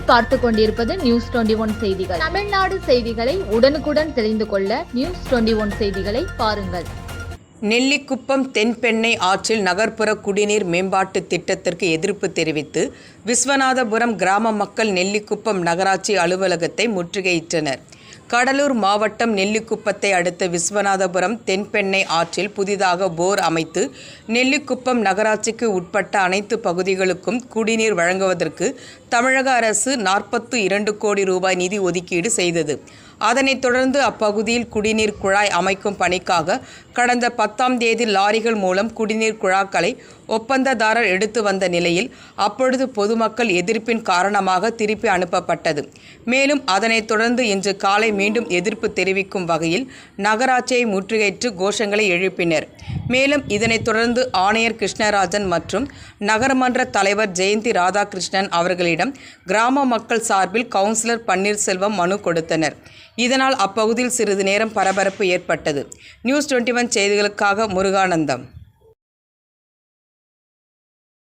நீங்கள் பார்த்து கொண்டிருப்பது நியூஸ் 21 செய்திகள். தமிழ்நாடு செய்திகளை உடனுக்குடன் தெரிந்து கொள்ள நியூஸ் 21 செய்திகளை பாருங்கள். நெல்லிக்குப்பம் தென்பெண்ணை ஆற்றில் நகர்ப்புற குடிநீர் மேம்பாட்டு திட்டத்திற்கு எதிர்ப்பு தெரிவித்து விஸ்வநாதபுரம் கிராம மக்கள் நெல்லிக்குப்பம் நகராட்சி அலுவலகத்தை முற்றுகையிட்டனர். கடலூர் மாவட்டம் நெல்லிக்குப்பத்தை அடுத்த விஸ்வநாதபுரம் தென்பெண்ணை ஆற்றில் புதிதாக போர் அமைத்து நெல்லிக்குப்பம் நகராட்சிக்கு உட்பட்ட அனைத்து பகுதிகளுக்கும் குடிநீர் வழங்குவதற்கு தமிழக அரசு 42 கோடி ரூபாய் நிதி ஒதுக்கீடு செய்தது. அதனைத் தொடர்ந்து அப்பகுதியில் குடிநீர் குழாய் அமைக்கும் பணிக்காக கடந்த 10ஆம் தேதி லாரிகள் மூலம் குடிநீர் குழாய்களை ஒப்பந்ததாரர் எடுத்து வந்த நிலையில் அப்பொழுது பொதுமக்கள் எதிர்ப்பின் காரணமாக திருப்பி அனுப்பப்பட்டது. மேலும் அதனைத் தொடர்ந்து இன்று காலை மீண்டும் எதிர்ப்பு தெரிவிக்கும் வகையில் நகராட்சியை முற்றுகையிட்டு கோஷங்களை எழுப்பினர். மேலும் இதனைத் தொடர்ந்து ஆணையர் கிருஷ்ணராஜன் மற்றும் நகரமன்ற தலைவர் ஜெயந்தி ராதாகிருஷ்ணன் அவர்களிடம் கிராம மக்கள் சார்பில் கவுன்சிலர் பன்னீர்செல்வம் மனு கொடுத்தனர். இதனால் அப்பகுதியில் சிறிது நேரம் பரபரப்பு ஏற்பட்டது. நியூஸ் 21 செய்திகளுக்காக முருகானந்தம்.